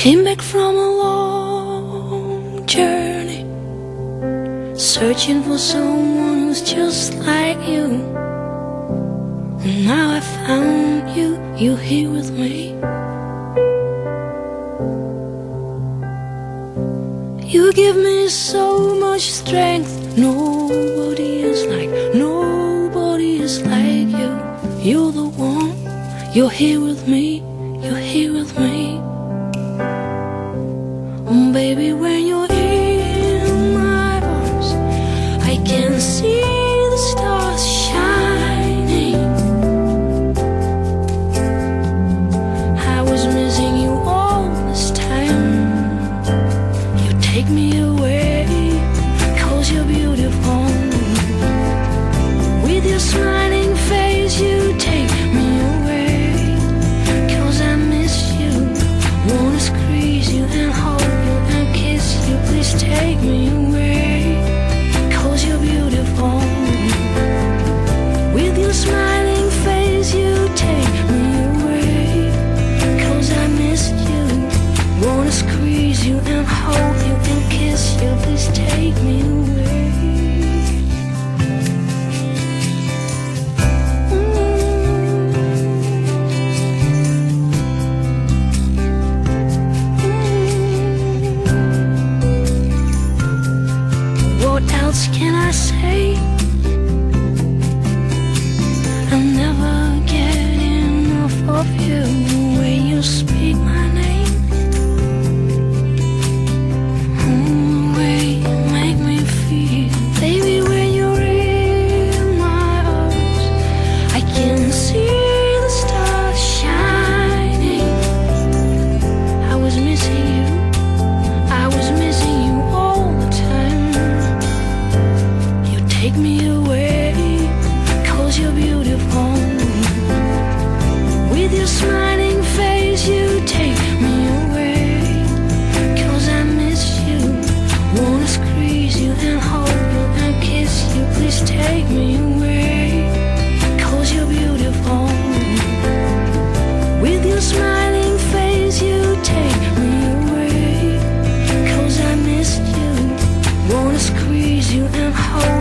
Came back from a long journey, searching for someone who's just like you. And now I found you, you're here with me. You give me so much strength. Nobody is like you. You're the one, you're here with me, you're here with me. Baby, when you're in my arms, I can see the stars shining. I was missing you all this time. You take me away, 'cause you're beautiful. With your smiling face, you take me away, 'cause I miss you. Wanna squeeze you and hold you and kiss you. Please take me away, 'cause you're beautiful. With your smiling face, you take me away, 'cause I miss you. Wanna squeeze you and hold you and kiss you. Please take me away. What else can I say? I'll never get enough of you. When you speak my name, the way you make me feel. Baby, when you're in my arms, I can see the stars shining. I was missing you, I was missing you all the time. You take me away, 'cause you're beautiful. With your smiling face, you take me away, 'cause I miss you. Wanna squeeze you and hold you and kiss you. Please take me away, 'cause you're beautiful. With your smiling face, you take me away, 'cause I miss you. Wanna squeeze you and hold